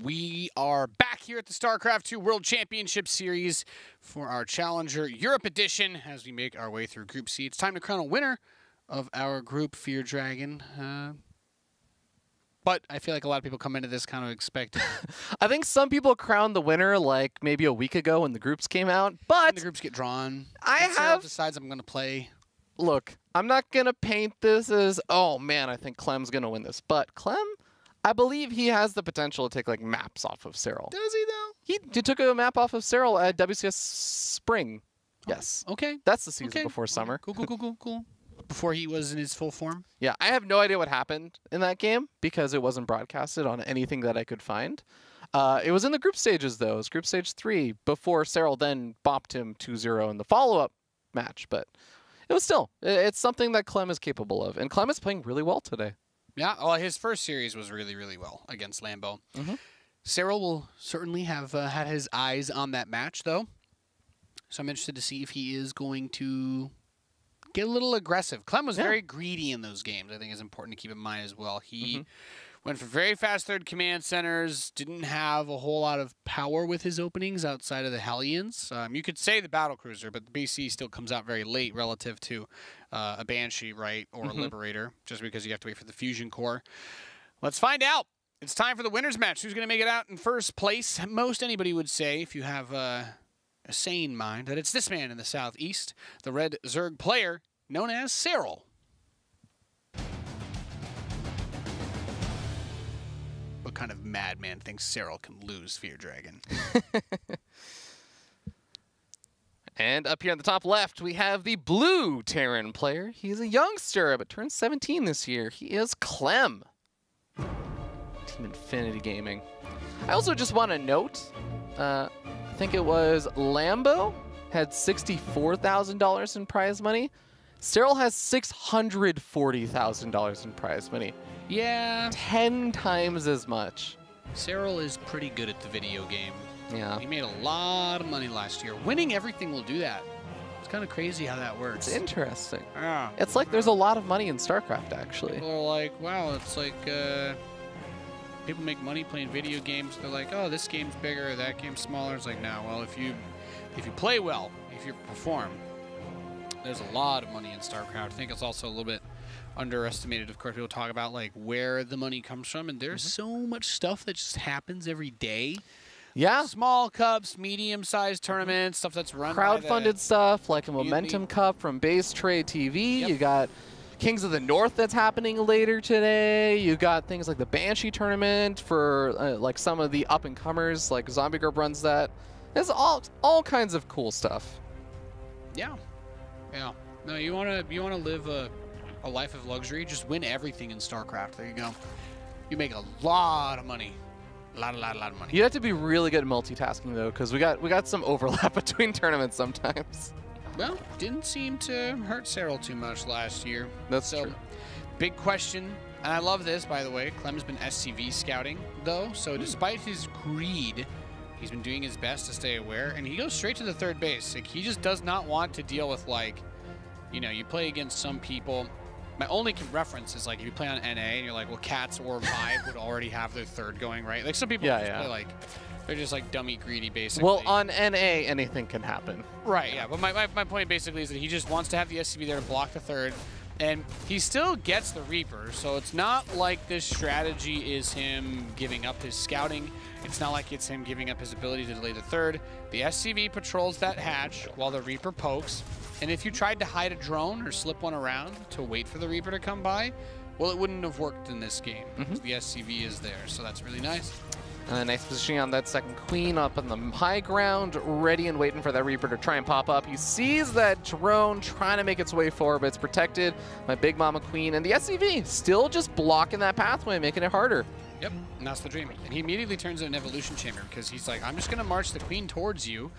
We are back here at the StarCraft 2 World Championship Series for our Challenger Europe Edition as we make our way through Group C. It's time to crown a winner of our group, Fear Dragon. But I feel like a lot of people come into this kind of expecting. I think some people crowned the winner like maybe a week ago when the groups came out, but when the groups get drawn. Serral decides I'm going to play. Look, I'm not going to paint this as, oh man, I think Clem's going to win this. But Clem, I believe he has the potential to take like maps off of Serral. Does he though? He took a map off of Serral at WCS Spring. Yes. Okay. That's the season before summer. Cool. Before he was in his full form? Yeah, I have no idea what happened in that game because it wasn't broadcasted on anything that I could find. It was in the group stages, though. It was group stage 3 before Serral then bopped him 2-0 in the follow-up match. But it was still, it's something that Clem is capable of. And Clem is playing really well today. Yeah, well, his first series was really, really well against Lambeau. Serral will certainly have had his eyes on that match, though. So I'm interested to see if he is going to get a little aggressive. Clem was very greedy in those games. I think is important to keep in mind as well. He went for very fast third command centers, didn't have a whole lot of power with his openings outside of the Hellions. You could say the Battlecruiser, but the BC still comes out very late relative to a Banshee, right, or a Liberator, just because you have to wait for the Fusion Core. Let's find out. It's time for the winner's match. Who's going to make it out in first place? Most anybody would say, if you have a sane mind, that it's this man in the southeast, the red Zerg player known as Serral. What kind of madman thinks Serral can lose Fear Dragon? And up here on the top left, we have the blue Terran player. He's a youngster, but turns 17 this year. He is Clem. Team Infinity Gaming. I also just want to note, I think it was Lambeau had $64,000 in prize money. Serral has $640,000 in prize money. Yeah. 10 times as much. Serral is pretty good at the video game. Yeah. He made a lot of money last year. Winning everything will do that. It's kind of crazy how that works. It's interesting. Yeah. It's like there's a lot of money in StarCraft, actually. People are like, wow, it's like people make money playing video games. They're like, oh, this game's bigger, that game's smaller. It's like, no, well, if you play well, if you perform, there's a lot of money in StarCraft. I think it's also a little bit underestimated. Of course, people talk about like where the money comes from, and there's so much stuff that just happens every day. Yeah. Small cups, medium-sized tournaments, stuff that's run crowd-funded stuff like a Momentum Cup from Base Trade TV. You got Kings of the North that's happening later today. You got things like the Banshee tournament for like some of the up-and-comers, like Zombie Group runs that. There's all kinds of cool stuff. Yeah. Yeah. No, you wanna live a life of luxury, just win everything in StarCraft. There you go. You make a lot of money. A lot of money. You have to be really good at multitasking though, because we got some overlap between tournaments sometimes. Well, didn't seem to hurt Serral too much last year. That's true. Big question, and I love this, by the way. Clem's been SCV scouting though, so despite his greed, he's been doing his best to stay aware, and he goes straight to the third base. Like, he just does not want to deal with, like, you know, you play against some people. My only reference is, like, if you play on NA and you're like, well, Cats or Vibe would already have their third going, right? Like, some people just play, like, they're just, like, dummy greedy, basically. Well, on NA, anything can happen. Right, yeah. But my point, basically, is that he just wants to have the SCV there to block the third. And he still gets the Reaper, so it's not like this strategy is him giving up his scouting. It's not like it's him giving up his ability to delay the third. The SCV patrols that hatch while the Reaper pokes. And if you tried to hide a drone or slip one around to wait for the Reaper to come by, well, it wouldn't have worked in this game. Because the SCV is there, so that's really nice. Nice positioning on that second queen up on the high ground, ready and waiting for that Reaper to try and pop up. He sees that drone trying to make its way forward, but it's protected by Big Mama Queen. And the SCV still just blocking that pathway, making it harder. Yep, and that's the dream. And he immediately turns into an evolution chamber because he's like, I'm just going to march the queen towards you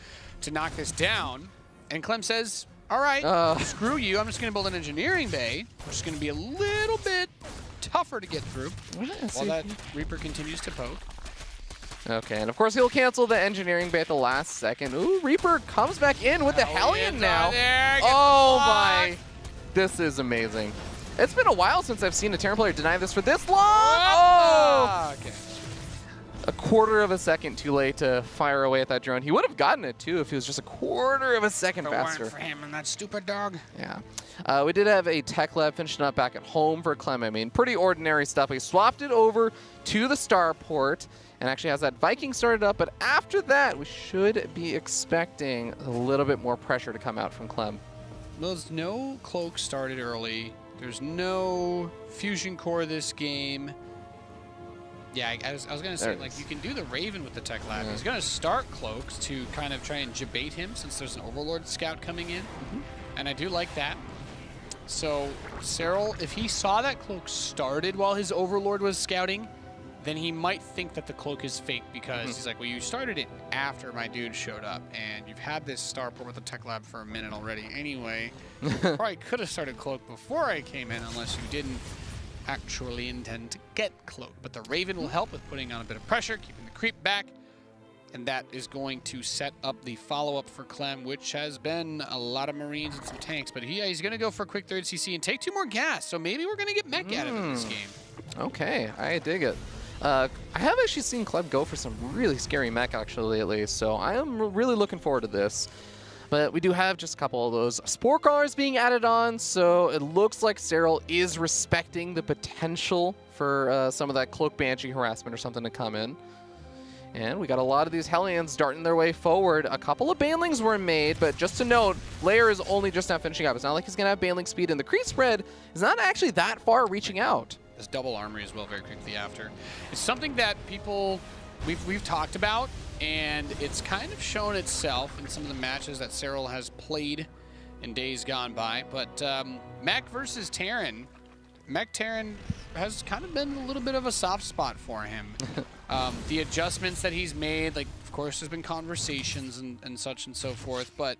to knock this down. And Clem says, all right, screw you. I'm just going to build an engineering bay, which is going to be a little bit tougher to get through while that Reaper continues to poke. Okay, and of course he'll cancel the engineering bay at the last second. Ooh, Reaper comes back in with the Hellion now. Oh my, this is amazing. It's been a while since I've seen a Terran player deny this for this long. Oh! Okay. a quarter of a second too late to fire away at that drone. He would have gotten it too if he was just a quarter of a second faster. For him and that stupid dog. Yeah. We did have a tech lab finishing up back at home for Clem. I mean, pretty ordinary stuff. He swapped it over to the starport and actually has that Viking started up. But after that, we should be expecting a little bit more pressure to come out from Clem. There's no cloak started early. There's no fusion core this game. Yeah, I was going to say, like, you can do the Raven with the tech lab. Yeah. He's going to start cloaks to kind of try and debate him since there's an Overlord scout coming in. And I do like that. So Serral, if he saw that cloak started while his Overlord was scouting, then he might think that the cloak is fake because he's like, well, you started it after my dude showed up, and you've had this starport with the tech lab for a minute already anyway. You probably could have started cloak before I came in unless you didn't actually intend to get cloak. But the Raven will help with putting on a bit of pressure, keeping the creep back, and that is going to set up the follow-up for Clem, which has been a lot of Marines and some tanks. But he's going to go for a quick third CC and take 2 more gas, so maybe we're going to get mech out of it in this game. Okay, I dig it. I have actually seen Clem go for some really scary mech actually lately, so I am really looking forward to this. But we do have just a couple of those Spore Crawlers being added on, so it looks like Serral is respecting the potential for some of that Cloak Banshee harassment or something to come in. And we got a lot of these Hellions darting their way forward. A couple of Banelings were made, but just to note, Lair is only just now finishing up. It's not like he's going to have Baneling speed, and the creep spread is not actually that far reaching out. This double armory as well very quickly after. It's something that people, we've talked about, and it's kind of shown itself in some of the matches that Serral has played in days gone by. But Mech versus Terran, Mech Terran has kind of been a little bit of a soft spot for him. The adjustments that he's made, like, of course, there's been conversations and such and so forth, but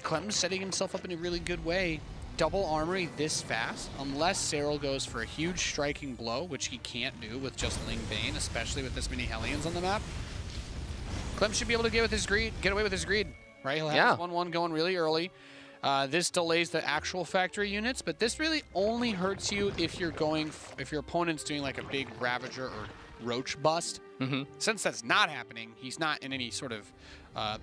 Clem's setting himself up in a really good way. Double armory this fast, unless Serral goes for a huge striking blow, which he can't do with just Ling Bane, especially with this many Hellions on the map. Clem should be able to get away with his greed, right? He'll have his 1-1 going really early. This delays the actual factory units, but this really only hurts you if you're if your opponent's doing like a big Ravager or Roach bust. Since that's not happening, he's not in any sort of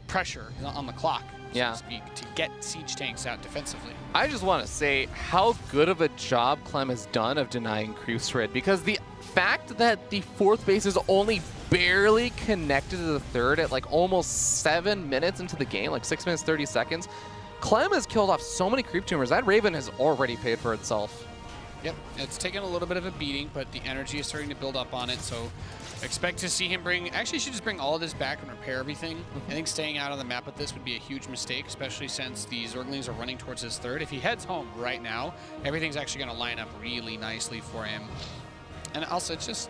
pressure on the clock, so to speak, to get siege tanks out defensively. I just want to say how good of a job Clem has done of denying creep spread, because the fact that the 4th base is only barely connected to the 3rd at like almost 7 minutes into the game, like 6 minutes 30 seconds, Clem has killed off so many creep tumors. That Raven has already paid for itself. Yep, it's taken a little bit of a beating, but the energy is starting to build up on it, so expect to see him bring, actually he should just bring all of this back and repair everything. I think staying out on the map with this would be a huge mistake, especially since the Zerglings are running towards his 3rd. If he heads home right now, everything's actually going to line up really nicely for him. And also, it's just,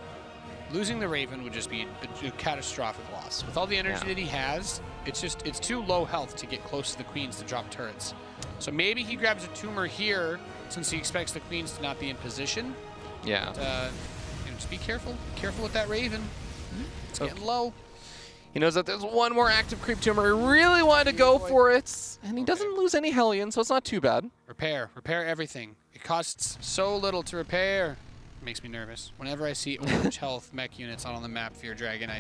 losing the Raven would just be a catastrophic loss. With all the energy that he has, it's too low health to get close to the Queens to drop turrets. So maybe he grabs a tumor here, since he expects the Queens to not be in position. Yeah. But, just be careful. Be careful with that Raven. It's getting low. He knows that there's one more active creep tumor. He really wanted to go for it, and he doesn't lose any Hellion, so it's not too bad. Repair everything. It costs so little to repair. It makes me nervous. Whenever I see orange health mech units out on the map, Fear Dragon,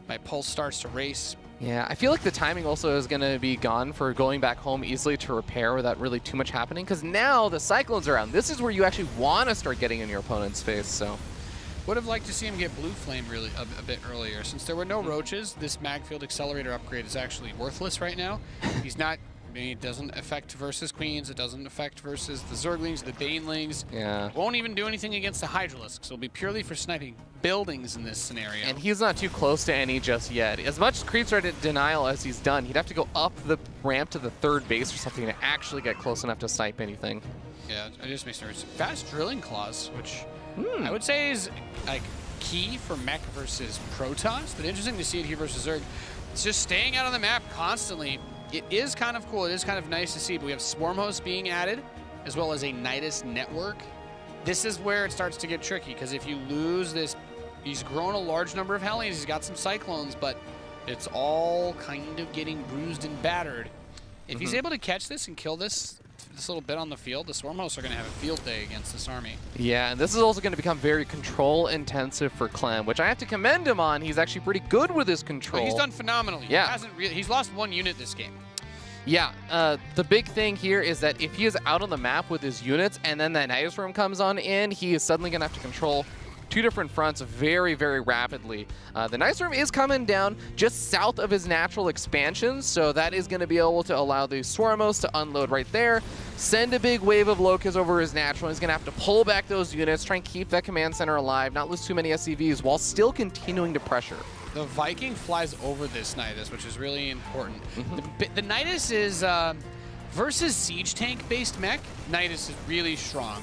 my pulse starts to race. Yeah, I feel like the timing also is going to be gone for going back home easily to repair without really too much happening, because now the Cyclones are around. This is where you actually want to start getting in your opponent's face, so. Would have liked to see him get Blue Flame really a bit earlier. Since there were no Roaches, this Magfield Accelerator upgrade is actually worthless right now. He's not, I mean, it doesn't affect versus Queens, it doesn't affect versus the Zerglings, the Banelings. Yeah. It won't even do anything against the Hydralisks, so it'll be purely for sniping buildings in this scenario. And he's not too close to any just yet. As much creep spread denial as he's done, he'd have to go up the ramp to the 3rd base or something to actually get close enough to snipe anything. Yeah, it just makes sense. Fast Drilling Claws, which I would say is like key for mech versus Protoss, but interesting to see it here versus Zerg. It's just staying out on the map constantly. It is kind of cool. It is kind of nice to see, but we have Swarm Hosts being added, as well as a Nidus network. This is where it starts to get tricky, because if you lose this, he's grown a large number of Hellions, he's got some Cyclones, but it's all kind of getting bruised and battered. If he's able to catch this and kill this this little bit on the field, the Swarm hosts are going to have a field day against this army. Yeah, and this is also going to become very control intensive for Clem, which I have to commend him on. He's actually pretty good with his control. Well, he's done phenomenally. Yeah. He's lost 1 unit this game. Yeah, the big thing here is that if he is out on the map with his units and then that Nidus Worm comes on in, he is suddenly going to have to control 2 different fronts very, very rapidly. The Nidus Worm is coming down just south of his natural expansion, so that is going to be able to allow the Swarmos to unload right there, send a big wave of Locusts over his natural. He's going to have to pull back those units, try and keep that command center alive, not lose too many SCVs while still continuing to pressure. The Viking flies over this Nidus, which is really important. The Nidus is, versus siege tank-based mech, Nidus is really strong.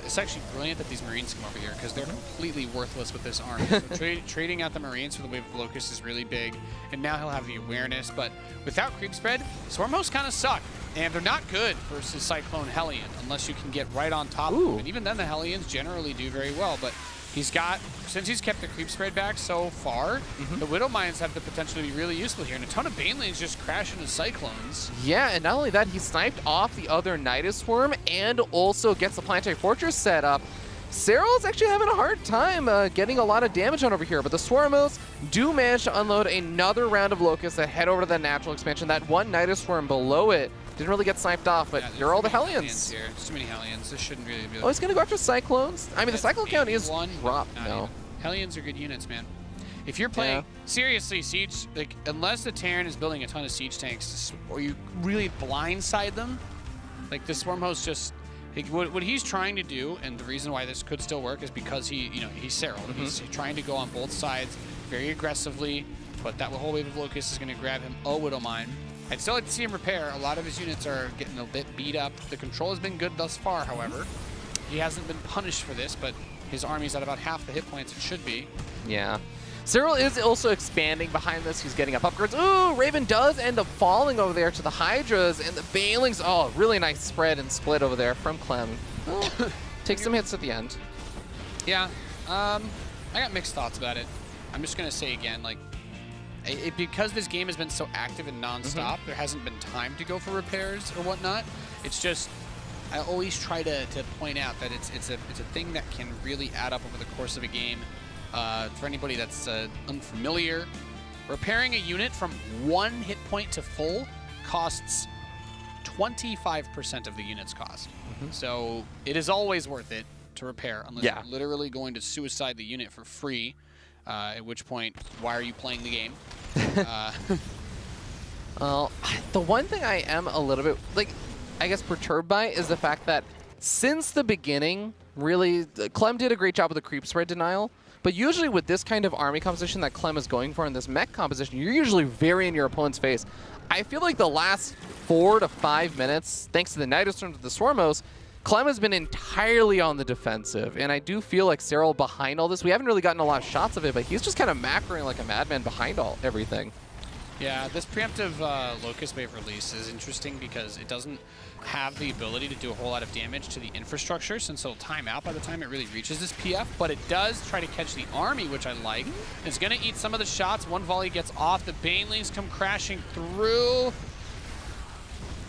It's actually brilliant that these Marines come over here because they're completely worthless with this army. So trading out the Marines for the Wave of Locust is really big, and now he'll have the awareness. But without creep spread, Swarm hosts kind of suck, and they're not good versus Cyclone Hellion unless you can get right on top of them. And even then, the Hellions generally do very well. But he's got, since he's kept the creep spread back so far, the Widow Mines have the potential to be really useful here. And a ton of Banelings just crash into Cyclones. Yeah, and not only that, he sniped off the other Nidus Worm and also gets the Planetary Fortress set up. Serral is actually having a hard time getting a lot of damage on over here, but the Swarmos do manage to unload another round of Locusts that head over to the natural expansion. That one Nidus Worm below it didn't really get sniped off, but here are all the Hellions. There's too many Hellions. This shouldn't really be. Oh, he's going to go after Cyclones? I mean, the Cyclone count is dropped now. Hellions are good units, man. If you're playing, seriously, Siege, like, unless the Terran is building a ton of Siege tanks, or you really blindside them, like, the Swarm host just, like, what he's trying to do, and the reason why this could still work is because he's Serral. He's trying to go on both sides very aggressively, but that whole wave of Locust is going to grab him a Widow Mine. I'd still like to see him repair. A lot of his units are getting a bit beat up. The control has been good thus far, however. He hasn't been punished for this, but his army's at about half the hit points it should be. Yeah. Serral is also expanding behind this. He's getting up upgrades. Ooh, Raven does end up falling over there to the Hydras, and the Banelings, oh, really nice spread and split over there from Clem. Oh, take some hits at the end. Yeah, I got mixed thoughts about it. I'm just going to say again, like, because this game has been so active and non-stop, there hasn't been time to go for repairs or whatnot. It's just, I always try to point out that it's a thing that can really add up over the course of a game. For anybody that's unfamiliar, repairing a unit from 1 hit point to full costs 25% of the unit's cost. So it is always worth it to repair unless you're literally going to suicide the unit for free. At which point, why are you playing the game? Well, the one thing I am a little bit, like, I guess perturbed by is the fact that since the beginning, really, Clem did a great job with the creep spread denial, but usually with this kind of army composition that Clem is going for in this mech composition, you're usually very in your opponent's face. I feel like the last 4 to 5 minutes, thanks to the Nidus Worms with the Swarmos, Clem has been entirely on the defensive, and I do feel like Serral behind all this. We haven't really gotten a lot of shots of it, but he's just kind of macroing like a madman behind everything. Yeah, this preemptive Locust Wave release is interesting because it doesn't have the ability to do a whole lot of damage to the infrastructure since it'll time out by the time it really reaches this PF, but it does try to catch the army, which I like. It's going to eat some of the shots. One volley gets off. The Banelings come crashing through.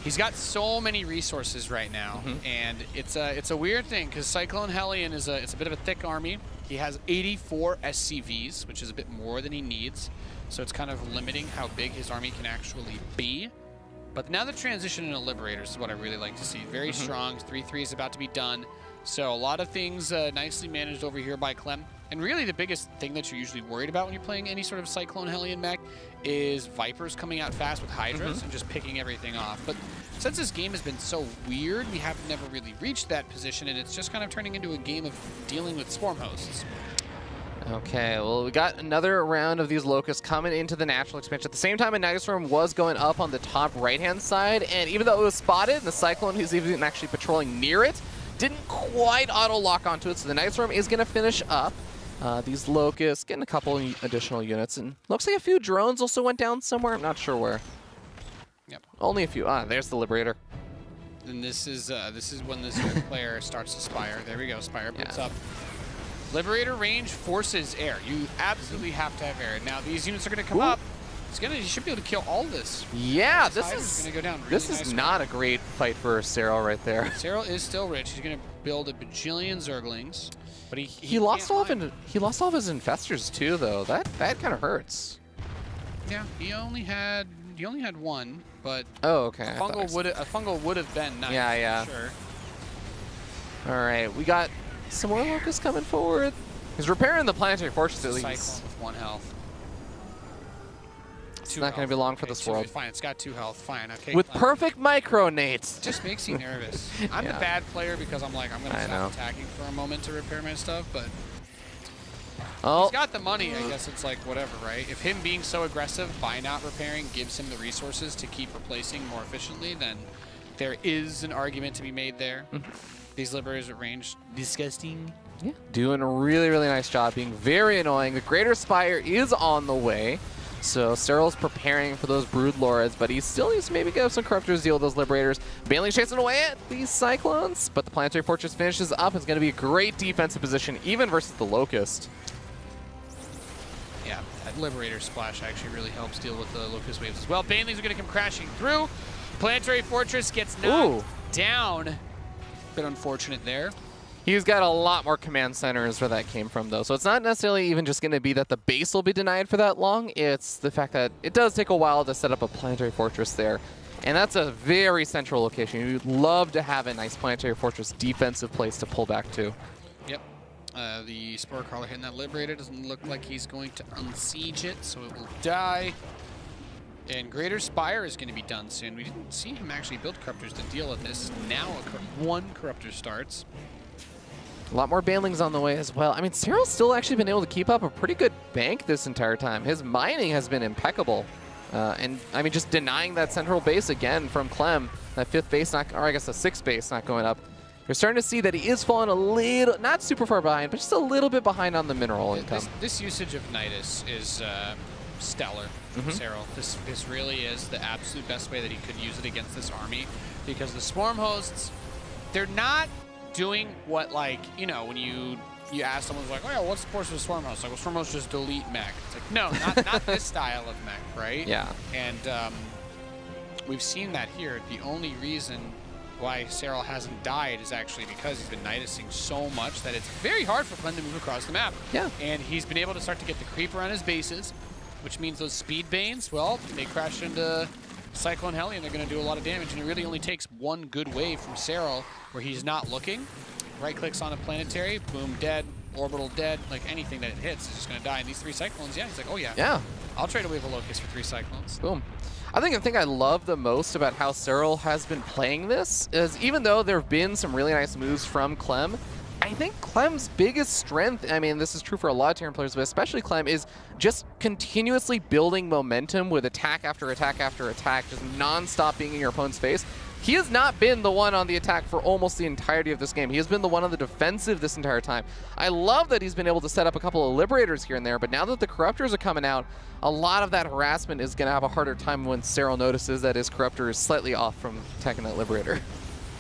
He's got so many resources right now, and it's a weird thing because Cyclone Hellion is it's a bit of a thick army. He has 84 SCVs, which is a bit more than he needs, so it's kind of limiting how big his army can actually be. But now the transition into Liberators is what I really like to see. Very strong. 3-3 is about to be done, so a lot of things nicely managed over here by Clem. And really the biggest thing that you're usually worried about when you're playing any sort of Cyclone Hellion mech is Vipers coming out fast with Hydras and just picking everything off. But since this game has been so weird, we have never really reached that position, and it's just kind of turning into a game of dealing with Swarm hosts. Okay, well, we got another round of these Locusts coming into the natural expansion. At the same time, a Nidus Worm was going up on the top right-hand side, and even though it was spotted, the Cyclone, who's even actually patrolling near it, didn't quite auto-lock onto it, so the Nidus Worm is going to finish up. These Locusts getting a couple additional units, and looks like a few drones also went down somewhere. I'm not sure where. Yep. Only a few. Ah, there's the Liberator. And this is when this player starts to Spire. There we go. Spire boots up. Liberator range forces air. You absolutely have to have air. Now these units are going to come up. He should be able to kill all this. Yeah, this is gonna go down. Really this is nice not a great fight for Serral right there. Serral is still rich. He's gonna build a bajillion Zerglings, but he lost all of his infestors too, though. That kind of hurts. Yeah, he only had one, but oh, okay. A fungal would have been nice. Yeah. Sure. All right, we got some more locusts coming forward. He's repairing the planetary fortress at least. Cyclone with 1 health. It's not going to be long for this world. Fine, it's got 2 health. Fine, okay. With perfect micronates. Just makes you nervous. I'm the bad player because I'm like, I'm going to stop attacking for a moment to repair my stuff, but he's got the money. I guess it's like whatever, right? If him being so aggressive by not repairing gives him the resources to keep replacing more efficiently, then there is an argument to be made there. These liberators at range, disgusting. Yeah, doing a really, really nice job, being very annoying. The Greater Spire is on the way. So Serral's preparing for those Brood Lords, but he still needs to maybe get some Corruptors, deal with those Liberators. Bailey's chasing away at these Cyclones, but the Planetary Fortress finishes up. It's going to be a great defensive position, even versus the Locust. Yeah, that Liberator splash actually really helps deal with the Locust waves as well. Banelings are going to come crashing through. Planetary Fortress gets knocked down. Bit unfortunate there. He's got a lot more command centers where that came from, though. So it's not necessarily even just going to be that the base will be denied for that long. It's the fact that it does take a while to set up a planetary fortress there. And that's a very central location. You'd love to have a nice planetary fortress defensive place to pull back to. Yep. The Spore Crawler hitting that Liberator doesn't look like he's going to unsiege it, so it will die. And Greater Spire is going to be done soon. We didn't see him actually build Corruptors to deal with this. Now one Corruptor starts. A lot more Banelings on the way as well. I mean, Serral's still actually been able to keep up a pretty good bank this entire time. His mining has been impeccable. And, I mean, just denying that central base again from Clem, that 5th base, or I guess the 6th base not going up. You're starting to see that he is falling a little, not super far behind, but just a little bit behind on the mineral income. This usage of Nidus is stellar from Serral. This really is the absolute best way that he could use it against this army, because the Swarm Hosts, they're not doing what, like, you know, when you ask someone like, oh yeah, what's the force of a Swarm Host? Like, well, Swarm Host just delete mech. It's like, no, not this style of mech, right? Yeah. And we've seen that here. The only reason why Serral hasn't died is actually because he's been Nidusing so much that it's very hard for Clem to move across the map. Yeah. And he's been able to start to get the creeper on his bases, which means those speed banes, well, they crash into Cyclone Heli and they're going to do a lot of damage. And it really only takes one good wave from Serral where he's not looking. Right clicks on a planetary, boom, dead, orbital dead, like anything that it hits is just going to die. And these 3 Cyclones, yeah, he's like, oh yeah. Yeah. I'll trade a wave of Locust for 3 Cyclones. Boom. I think the thing I love the most about how Serral has been playing this is, even though there have been some really nice moves from Clem, I think Clem's biggest strength, I mean, this is true for a lot of Terran players, but especially Clem, is just continuously building momentum with attack after attack after attack, just non-stop being in your opponent's face. He has not been the one on the attack for almost the entirety of this game. He has been the one on the defensive this entire time. I love that he's been able to set up a couple of Liberators here and there, but now that the Corruptors are coming out, a lot of that harassment is going to have a harder time when Serral notices that his Corruptor is slightly off from attacking that Liberator.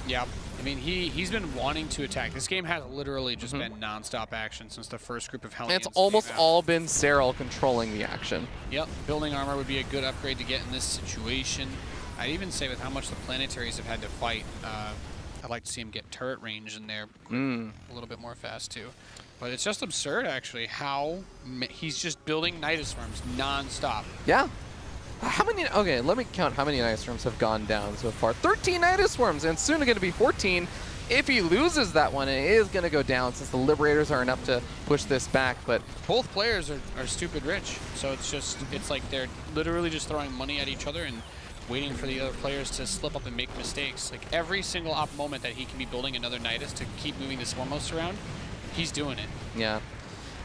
Yeah. I mean, he's been wanting to attack. This game has literally just been non-stop action since the first group of Hellions. It's almost all been Serral controlling the action. Yep. Building armor would be a good upgrade to get in this situation. I'd even say with how much the planetaries have had to fight, I'd like to see him get turret range in there a little bit more fast too. But it's just absurd, actually, how he's just building Nidus farms non-stop. Yeah. How many? Okay, let me count how many Nidus Swarms have gone down so far. 13 Nidus Swarms, and soon going to be 14. If he loses that one, it is going to go down since the Liberators are enough to push this back. But both players are stupid rich, so it's like they're literally just throwing money at each other and waiting for the other players to slip up and make mistakes. Like every single op moment that he can be building another Nidus to keep moving the Swarm Hosts around, he's doing it. Yeah,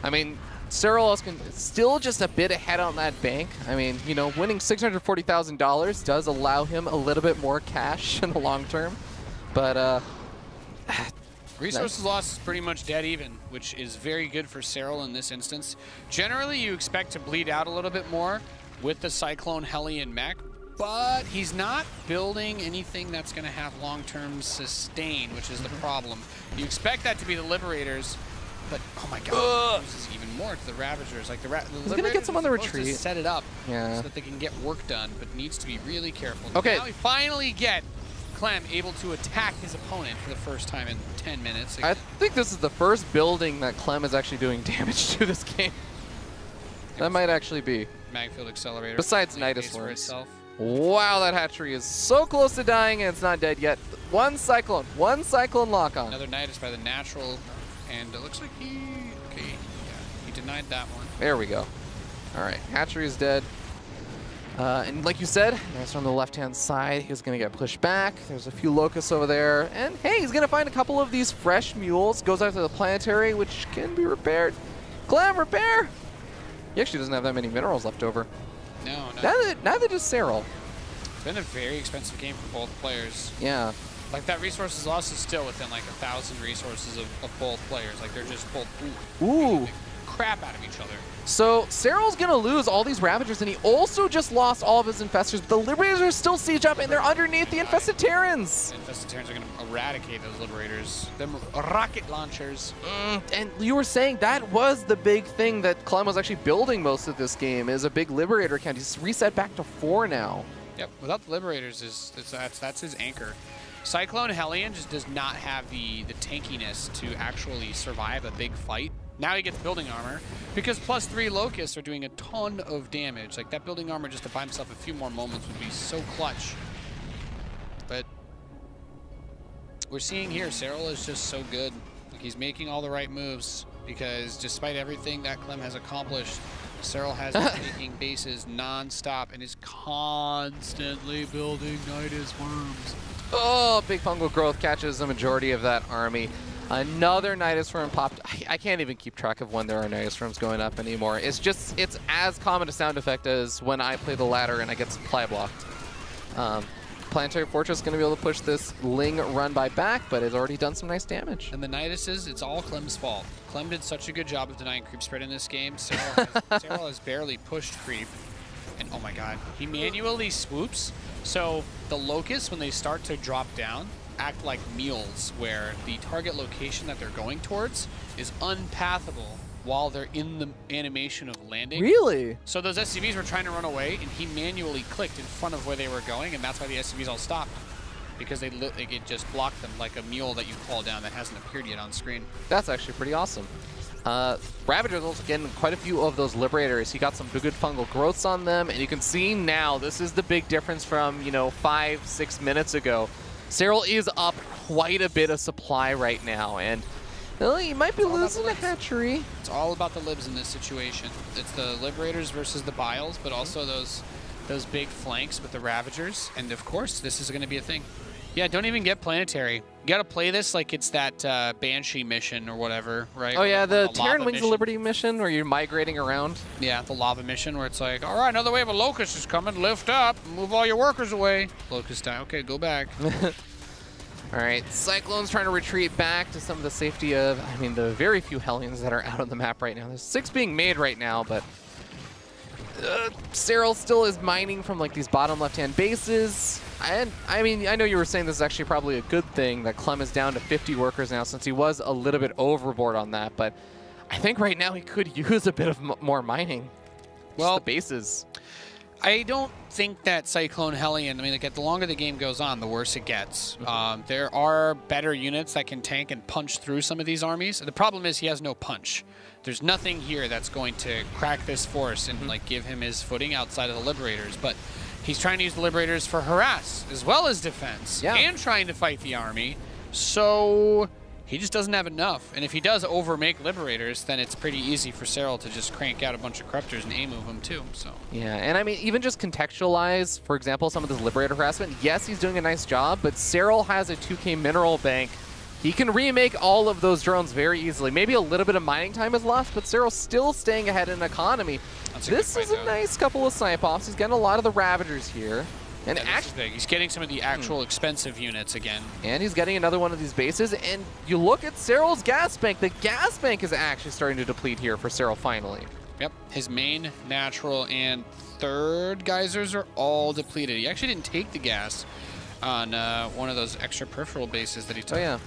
I mean, Serral is still just a bit ahead on that bank. I mean, you know, winning $640,000 does allow him a little bit more cash in the long term, but resources lost is pretty much dead even, which is very good for Serral in this instance. Generally, you expect to bleed out a little bit more with the Cyclone Heli and mech, but he's not building anything that's going to have long-term sustain, which is the problem. You expect that to be the Liberators, but oh my god, it loses even more to the Ravagers. Like the He's gonna get some on the retreat. To set it up so that they can get work done, but needs to be really careful. Okay. Now we finally get Clem able to attack his opponent for the first time in 10 minutes. I think this is the first building that Clem is actually doing damage to this game. That might actually be. Magfield Accelerator. Besides Nidus for Worms. itself. Wow, that hatchery is so close to dying and it's not dead yet. One Cyclone lock on. Another Nidus by the natural, and it looks like he denied that one. There we go. All right, hatchery is dead. And like you said, nice on the left-hand side. He's going to get pushed back. There's a few locusts over there. And hey, he's going to find a couple of these fresh mules. Goes out to the planetary, which can be repaired. Clem, repair! He actually doesn't have that many minerals left over. No. Neither does Serral. It's been a very expensive game for both players. Yeah. Like that resources loss is still within like 1,000 resources of both players. Like they're just both Ooh. Crap out of each other. So Serral's gonna lose all these Ravagers, and he also just lost all of his Infestors. But the Liberators still siege up, and they're underneath the Infested Terrans. The Infested Terrans are gonna eradicate those Liberators. Them rocket launchers. And you were saying that was the big thing that Clem was actually building most of this game, is a big Liberator count. He's reset back to 4 now. Yep, without the Liberators, that's his anchor. Cyclone Hellion just does not have the tankiness to actually survive a big fight. Now he gets building armor, because +3 locusts are doing a ton of damage. Like that building armor just to buy himself a few more moments would be so clutch. But we're seeing here, Serral is just so good. Like he's making all the right moves, because despite everything that Clem has accomplished, Serral has been taking bases non-stop and is constantly building Nidus Worms. Oh, big fungal growth catches the majority of that army. Another Nidus Worm popped. I can't even keep track of when there are Nidus Worms going up anymore. It's as common a sound effect as when I play the ladder and I get supply blocked. Planetary Fortress is going to be able to push this Ling run by back, but it's already done some nice damage. And the Niduses, it's all Clem's fault. Clem did such a good job of denying creep spread in this game. Serral has barely pushed creep. And oh my god, he manually swoops. So the locusts, when they start to drop down, act like mules, where the target location that they're going towards is unpathable while they're in the animation of landing. Really? So those SCVs were trying to run away, and he manually clicked in front of where they were going, and that's why the SCVs all stopped. Because they could just block them like a mule that you call down that hasn't appeared yet on screen. That's actually pretty awesome. Ravager's also getting quite a few of those Liberators. He got some good fungal growths on them, and you can see now, this is the big difference from, 5-6 minutes ago. Serral is up quite a bit of supply right now, and he might be losing a hatchery. It's all about the libs in this situation. It's the Liberators versus the Biles, but also those big flanks with the Ravagers, and of course, this is going to be a thing. Yeah, don't even get planetary. You got to play this like it's that Banshee mission or whatever, right? Oh yeah, the Terran Wings mission. of Liberty mission where you're migrating around. Yeah, the lava mission where it's like, all right, another wave of locusts is coming. Lift up, move all your workers away. Locust die. Okay, go back. All right, Cyclone's trying to retreat back to some of the safety of, the very few Hellions that are out on the map right now. There's 6 being made right now, but Serral still is mining from like these bottom left-hand bases. And I know you were saying this is actually probably a good thing that Clem is down to 50 workers now, since he was a little bit overboard on that, but I think right now he could use a bit of more mining. Well, just the bases. I don't think that Cyclone Hellion, the longer the game goes on, the worse it gets. There are better units that can tank and punch through some of these armies. The problem is he has no punch. There's nothing here that's going to crack this force and give him his footing outside of the Liberators. But he's trying to use the Liberators for harass as well as defense, and trying to fight the army. So he just doesn't have enough. And if he does overmake Liberators, then it's pretty easy for Serral to just crank out a bunch of Corruptors and A-move them too. So yeah, and even just contextualize, for example, some of this Liberator harassment. Yes, he's doing a nice job, but Serral has a 2K mineral bank. He can remake all of those drones very easily. Maybe a little bit of mining time is lost, but Serral's still staying ahead in economy. This is a nice couple of snipe-offs. He's getting a lot of the Ravagers here. And this is big. He's getting some of the actual expensive units again. And he's getting another one of these bases. And you look at Serral's gas bank. The gas bank is actually starting to deplete here for Serral finally. Yep. His main, natural, and third geysers are all depleted. He actually didn't take the gas on one of those extra peripheral bases that he took. Oh, yeah.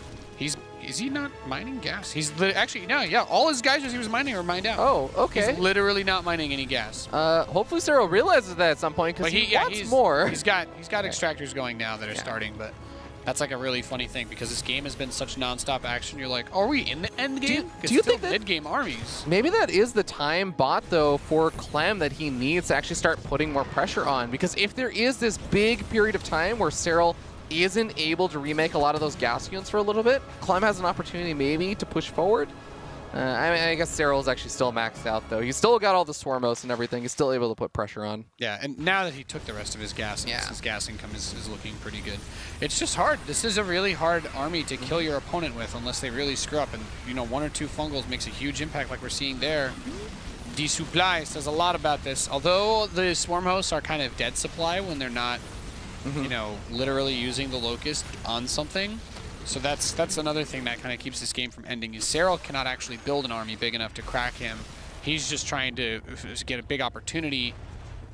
is he not mining gas? He's actually, no, yeah, all his geysers he was mining are mined out. Oh, okay. He's literally not mining any gas. Hopefully Serral realizes that at some point because he wants more. He's got extractors going now that are starting, but that's like a really funny thing because this game has been such nonstop action. You're like, are we in the end game? Do you think that mid-game armies? Maybe that is the time bought though for Clem that he needs to actually start putting more pressure on, because if there is this big period of time where Serral isn't able to remake a lot of those gas units for a little bit, Clem has an opportunity maybe to push forward. I mean, I guess Serral's actually still maxed out, though. He's still got all the Swarmos and everything. He's still able to put pressure on. Yeah, and now that he took the rest of his gas, his gas income is looking pretty good. It's just hard. This is a really hard army to kill your opponent with unless they really screw up. And, you know, 1 or 2 fungals makes a huge impact like we're seeing there. Desupply says a lot about this. Although the Swarm hosts are kind of dead supply when they're not, you know, literally using the Locust on something. So that's another thing that kind of keeps this game from ending. Is Serral cannot actually build an army big enough to crack him. He's just trying to get a big opportunity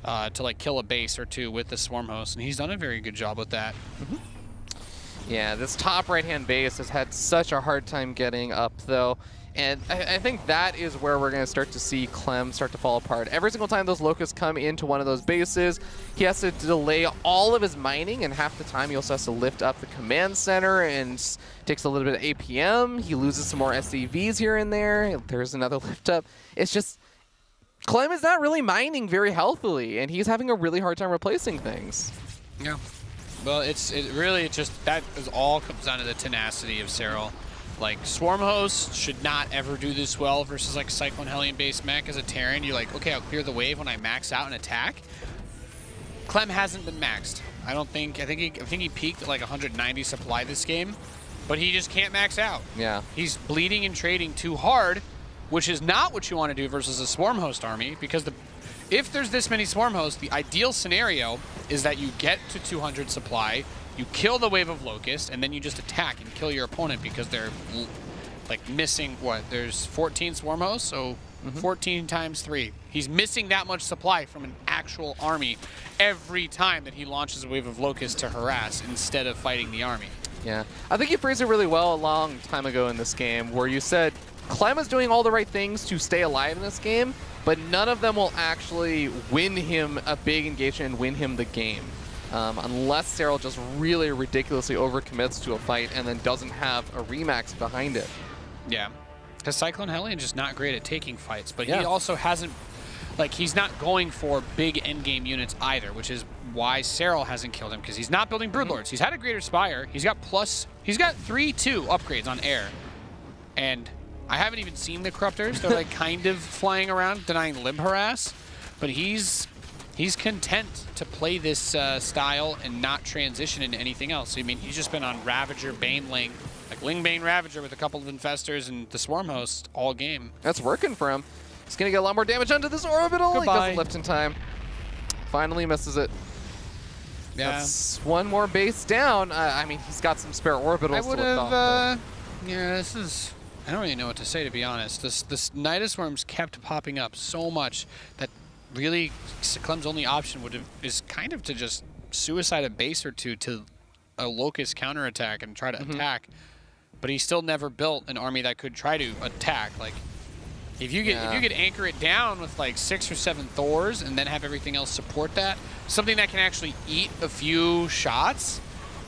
to like kill a base or 2 with the Swarm host, and he's done a very good job with that. Yeah, this top right-hand base has had such a hard time getting up, though. And I think that is where we're going to start to see Clem start to fall apart. Every single time those Locusts come into one of those bases, he has to delay all of his mining, and half the time he also has to lift up the command center and takes a little bit of APM. He loses some more SCVs here and there. There's another lift up. It's just, Clem is not really mining very healthily, and he's having a really hard time replacing things. Yeah. Well, it really just, that is all comes down to the tenacity of Serral. Like, Swarm hosts should not ever do this well versus like Cyclone Hellion based mech as a Terran. You're like, okay, I'll clear the wave when I max out and attack. Clem hasn't been maxed. I think he peaked at like 190 supply this game, but he just can't max out. Yeah. He's bleeding and trading too hard, which is not what you want to do versus a Swarm host army, because if there's this many Swarm hosts, the ideal scenario is that you get to 200 supply, you kill the wave of Locust, and then you just attack and kill your opponent because they're like missing, what, there's 14 Swarm hosts, so 14 times 3. He's missing that much supply from an actual army every time that he launches a wave of Locust to harass instead of fighting the army. Yeah, I think you phrased it really well a long time ago in this game where you said Clem is doing all the right things to stay alive in this game, but none of them will actually win him a big engagement and win him the game. Unless Serral just really ridiculously overcommits to a fight and then doesn't have a remax behind it. Yeah, because Cyclone Hellion's just not great at taking fights, but he also hasn't, like, he's not going for big endgame units either, which is why Serral hasn't killed him, because he's not building Broodlords. He's had a Greater Spire. He's got 3/2 upgrades on air, and I haven't even seen the Corruptors. They're like kind of flying around denying Limb Harass, but he's content to play this style and not transition into anything else. I mean, he's just been on Ravager, Baneling, like Lingbane Ravager with a couple of Infestors and the Swarm Host all game. That's working for him. He's going to get a lot more damage onto this Orbital. Goodbye. He doesn't lift in time. Finally misses it. Yeah. That's one more base down. I mean, he's got some spare Orbitals to lift off. Yeah, this is... I don't really know what to say, to be honest. This Nidus Worms kept popping up so much that really Clem's only option is kind of to just suicide a base or 2 to a Locust counterattack and try to attack. But he still never built an army that could try to attack. Like, if you could anchor it down with like 6 or 7 Thors and then have everything else support that, something that can actually eat a few shots,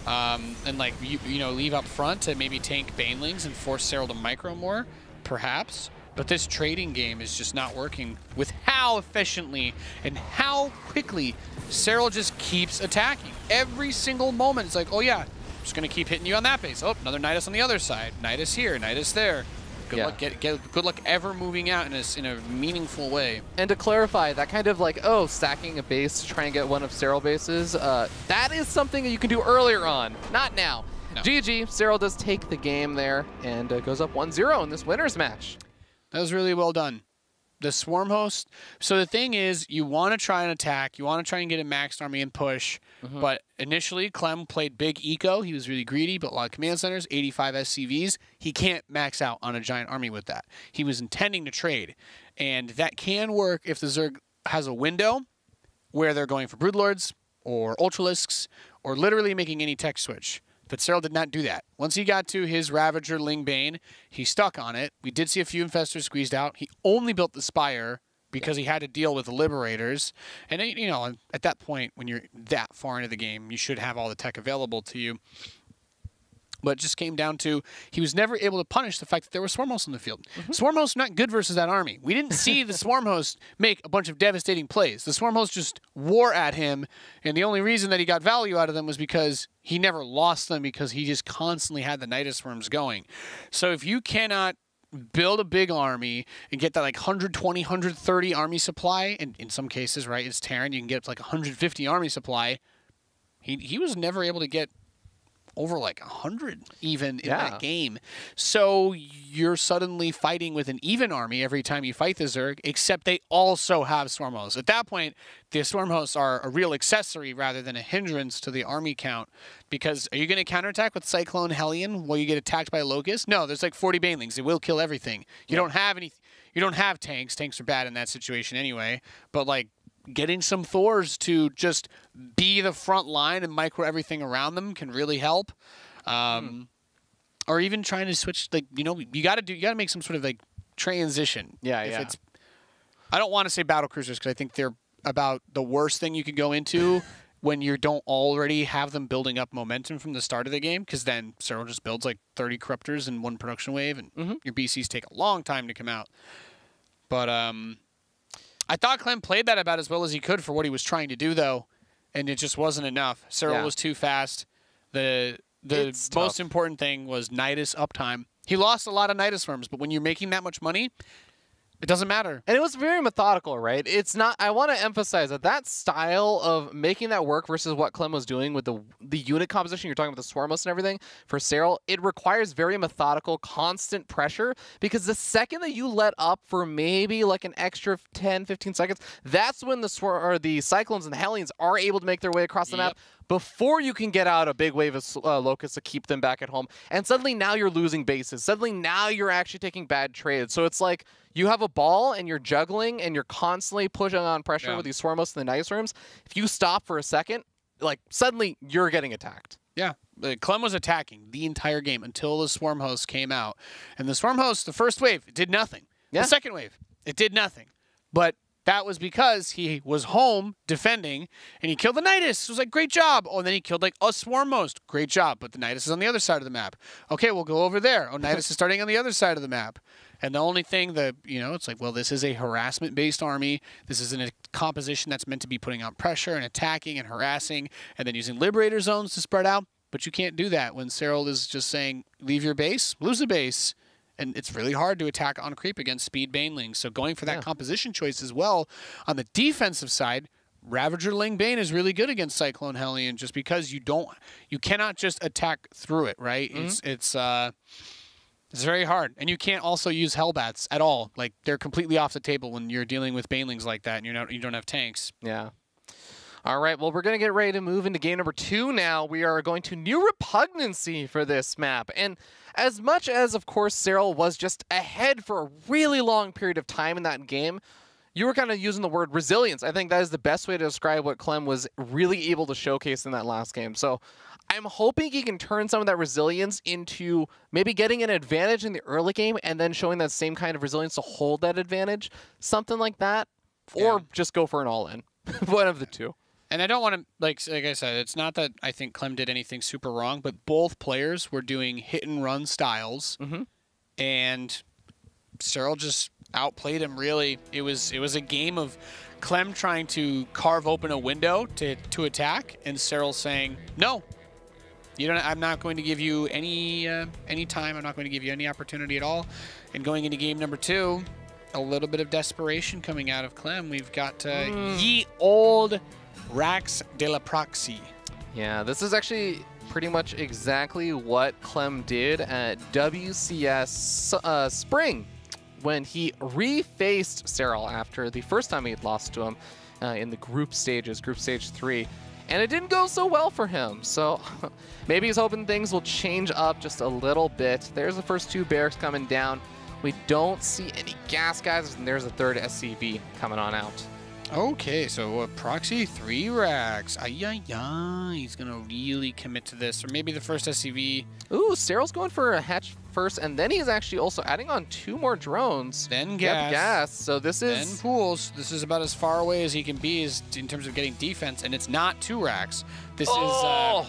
and like you know, leave up front to maybe tank Banelings and force Serral to micro more, perhaps. But this trading game is just not working with how efficiently and how quickly Serral just keeps attacking. Every single moment, it's like, oh yeah, I'm just gonna keep hitting you on that base. Oh, another Nidus on the other side. Nidus here, Nidus there. Good luck, good luck ever moving out in a meaningful way. And to clarify, that kind of like, stacking a base to try and get one of Serral bases, that is something that you can do earlier on, not now. No. GG, Serral does take the game there and goes up 1-0 in this winner's match. That was really well done. The Swarm Host. So the thing is, you want to try and attack. You want to try and get a maxed army and push. But initially, Clem played big eco. He was really greedy, but a lot of command centers, 85 SCVs. He can't max out on a giant army with that. He was intending to trade. And that can work if the Zerg has a window where they're going for Broodlords or Ultralisks or literally making any tech switch. But Serral did not do that. Once he got to his Ravager Ling Bane, he stuck on it. We did see a few Infestors squeezed out. He only built the Spire because he had to deal with the Liberators. And, you know, at that point, when you're that far into the game, you should have all the tech available to you. But it just came down to he was never able to punish the fact that there were Swarm Hosts in the field. Swarm Hosts not good versus that army. We didn't see the Swarm Host make a bunch of devastating plays. The Swarm Host just wore at him, and the only reason that he got value out of them was because he never lost them because he just constantly had the Nidus Swarms going. So if you cannot build a big army and get that like 120, 130 army supply, and in some cases, right, it's Terran, you can get up to like 150 army supply, he was never able to get over like 100 even in that game. So you're suddenly fighting with an even army every time you fight the Zerg, except they also have Swarm Hosts. At that point, the Swarm Hosts are a real accessory rather than a hindrance to the army count. Because are you going to counterattack with Cyclone Hellion while you get attacked by Locust? No, there's like 40 Banelings. They will kill everything. You don't have any. You don't have tanks. Tanks are bad in that situation anyway. But like, getting some Thors to just be the front line and micro everything around them can really help. Or even trying to switch, like, you know, you got to make some sort of like transition. I don't want to say battle cruisers because I think they're about the worst thing you could go into when you don't already have them building up momentum from the start of the game, because then Serral just builds like 30 Corruptors in one production wave, and your BCs take a long time to come out. But I thought Clem played that about as well as he could for what he was trying to do, though, and it just wasn't enough. Serral was too fast. The most important thing was Nidus uptime. He lost a lot of Nidus Swarms, but when you're making that much money, it doesn't matter. And it was very methodical, right? It's not. I want to emphasize that style of making that work versus what Clem was doing with the unit composition. You're talking about the Swarm Hosts and everything for Serral. It requires very methodical, constant pressure, because the second that you let up for maybe like an extra 10, 15 seconds, that's when the Cyclones and the Hellions are able to make their way across the map before you can get out a big wave of Locusts to keep them back at home. And suddenly now you're losing bases. Suddenly now you're actually taking bad trades. So it's like you have a ball and you're juggling and you're constantly pushing on pressure with these Swarm Hosts and the Nidus Swarms. If you stop for a second, like suddenly you're getting attacked. Yeah. Clem was attacking the entire game until the Swarm Hosts came out. And the Swarm Hosts, the first wave, it did nothing. The second wave, it did nothing. But that was because he was home defending, and he killed the Nidus. It was like, great job. Oh, and then he killed like a Swarm Host. Great job. But the Nidus is on the other side of the map. Okay, we'll go over there. Oh, Nidus is starting on the other side of the map. And the only thing that, you know, it's like, well, this is a harassment-based army. This is a composition that's meant to be putting on pressure and attacking and harassing and then using Liberator zones to spread out. But you can't do that when Serral is just saying, leave your base, lose the base. And it's really hard to attack on creep against speed Banelings. So going for that composition choice as well. On the defensive side, Ravager Ling Bane is really good against Cyclone Hellion just because you cannot just attack through it, right? It's very hard. And you can't also use Hellbats at all. Like, they're completely off the table when you're dealing with Banelings like that and you don't have tanks. Yeah. All right, well, we're going to get ready to move into game number 2 now. We are going to New Repugnancy for this map. And as much as, of course, Serral was just ahead for a really long period of time in that game, you were kind of using the word resilience. I think that is the best way to describe what Clem was really able to showcase in that last game. So I'm hoping he can turn some of that resilience into maybe getting an advantage in the early game and then showing that same kind of resilience to hold that advantage. Something like that. Or just go for an all-in. One of the two. And I don't want to, like I said, it's not that I think Clem did anything super wrong, but both players were doing hit-and-run styles, and Serral just outplayed him, really. It was a game of Clem trying to carve open a window to attack, and Serral saying, no, I'm not going to give you any time. I'm not going to give you any opportunity at all. And going into game number 2, a little bit of desperation coming out of Clem. We've got ye old Rax de la Proxy. Yeah, this is actually pretty much exactly what Clem did at WCS Spring when he refaced Serral after the first time he had lost to him in the group stages, Group Stage 3. And it didn't go so well for him. So maybe he's hoping things will change up just a little bit. There's the first 2 barracks coming down. We don't see any gas guys, and there's a 3rd SCV coming on out. Okay, so proxy 3 racks. Ay. He's going to really commit to this. Or maybe the first SCV. Ooh, Serral's going for a hatch first, and then he's actually also adding on 2 more drones. Then gas. So this is... Then pools. This is about as far away as he can be in terms of getting defense, and it's not 2 racks. This is...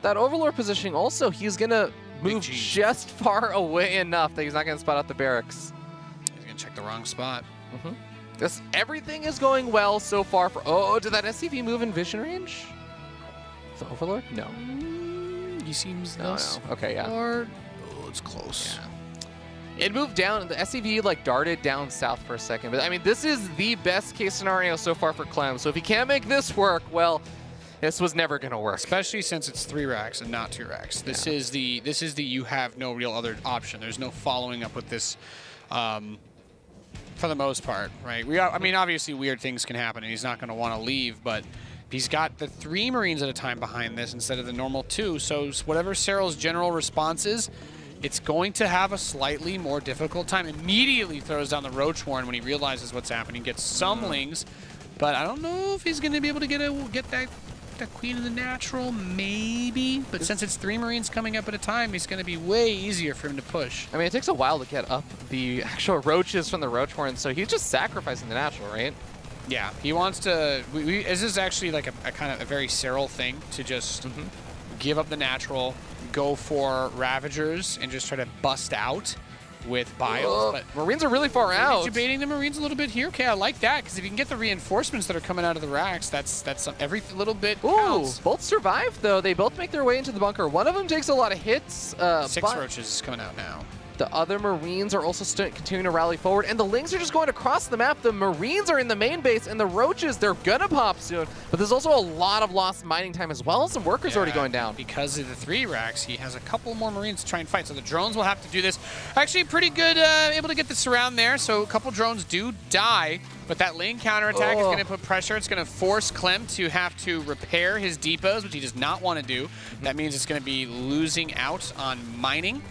That Overlord positioning also, he's going to move just far away enough that he's not going to spot out the barracks. He's going to check the wrong spot. Everything is going well so far. Oh, did that SCV move in vision range? The Overlord? No. He seems no. Okay, yeah. Oh, it's close. Yeah. It moved down. The SCV like darted down south for a second. But I mean, this is the best case scenario so far for Clem. So if he can't make this work, well, this was never going to work. Especially since it's 3 racks and not 2 racks. This is the you have no real other option. There's no following up with this. For the most part, right? I mean, obviously weird things can happen and he's not going to want to leave, but he's got the 3 Marines at a time behind this instead of the normal 2. So whatever Serral's general response is, it's going to have a slightly more difficult time. Immediately throws down the Roach Warren when he realizes what's happening, gets some lings, but I don't know if he's going to be able to get that Queen of the Natural, maybe. But since it's 3 Marines coming up at a time, it's going to be way easier for him to push. I mean, it takes a while to get up the actual roaches from the Roach Horn, so he's just sacrificing the Natural, right? Yeah, he wants to... This is actually like a kind of a very Serral thing to just give up the Natural, go for Ravagers, and just try to bust out with Biles. But Marines are really far out. Debating the Marines a little bit here. Okay, I like that, because if you can get the reinforcements that are coming out of the racks, that's every little bit counts. Both survive, though. They both make their way into the bunker. One of them takes a lot of hits. 6 roaches coming out now. The other Marines are also continuing to rally forward, and the Lings are just going across the map. The Marines are in the main base, and the Roaches, they're gonna pop soon. But there's also a lot of lost mining time as well. Some workers already going down. Because of the 3 racks, he has a couple more Marines to try and fight. So the drones will have to do this. Actually, pretty good, able to get the surround there. So a couple drones do die, but that lane counterattack is going to put pressure. It's going to force Clem to have to repair his depots, which he does not want to do. That means it's going to be losing out on mining.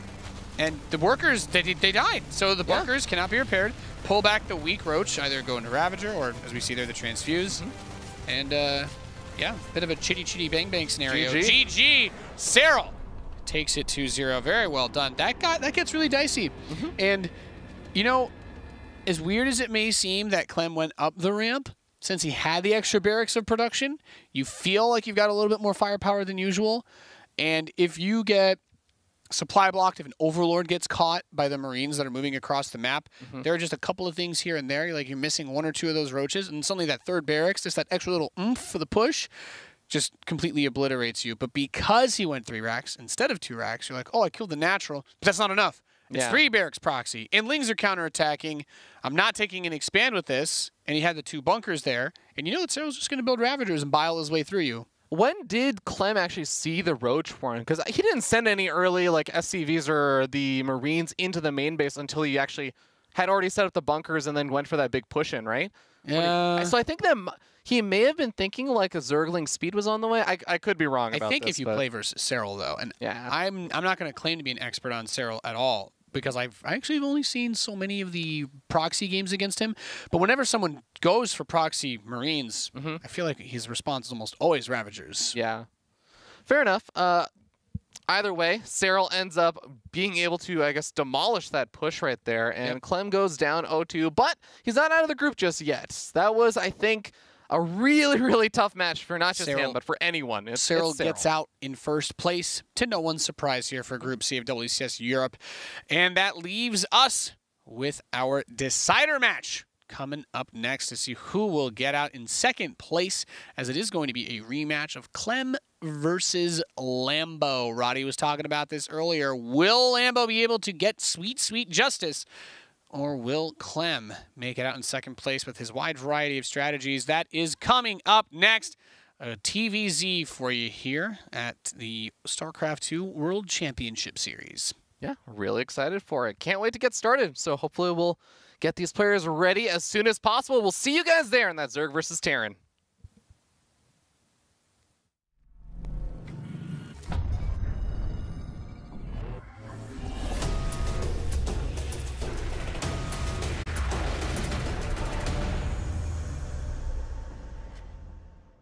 And the workers, they died. So the bunkers cannot be repaired. Pull back the weak Roach, either go into Ravager or, as we see there, the Transfuse. And, yeah, bit of a chitty bang bang scenario. GG. Serral takes it 2-0. Very well done. That gets really dicey. And, you know, as weird as it may seem that Clem went up the ramp, since he had the extra barracks of production, you feel like you've got a little bit more firepower than usual. And if you get supply blocked, if an Overlord gets caught by the Marines that are moving across the map, there are just a couple of things here and there. You're missing 1 or 2 of those Roaches, and suddenly that 3rd barracks, just that extra little oomph for the push, just completely obliterates you. But because he went 3 racks instead of 2 racks, you're like, oh, I killed the Natural, but that's not enough. It's 3 barracks proxy, and Lings are counterattacking. I'm not taking an expand with this, and he had the 2 bunkers there, and you know that Serral's just going to build Ravagers and bile his way through you. When did Clem actually see the Roach Horn? Because he didn't send any early like SCVs or the Marines into the main base until he actually had already set up the bunkers and then went for that big push in, right? Yeah. So I think that he may have been thinking like a Zergling speed was on the way. I could be wrong about this. I think if you play versus Serral, though, and I'm not going to claim to be an expert on Serral at all, because I've actually only seen so many of the proxy games against him. But whenever someone goes for proxy Marines, I feel like his response is almost always Ravagers. Yeah. Fair enough. Either way, Serral ends up being able to, I guess, demolish that push right there. And Clem goes down 0-2, but he's not out of the group just yet. That was, I think, a really tough match for not just him, but for anyone. Serral gets out in first place, to no one's surprise here for Group C of WCS Europe. And that leaves us with our decider match coming up next to see who will get out in second place, as it is going to be a rematch of Clem versus Lambo. Roddy was talking about this earlier. Will Lambo be able to get sweet justice, or will Clem make it out in second place with his wide variety of strategies? That is coming up next. A TVZ for you here at the StarCraft 2 World Championship Series. Yeah, really excited for it. Can't wait to get started. So hopefully we'll get these players ready as soon as possible. We'll see you guys there in that Zerg versus Terran.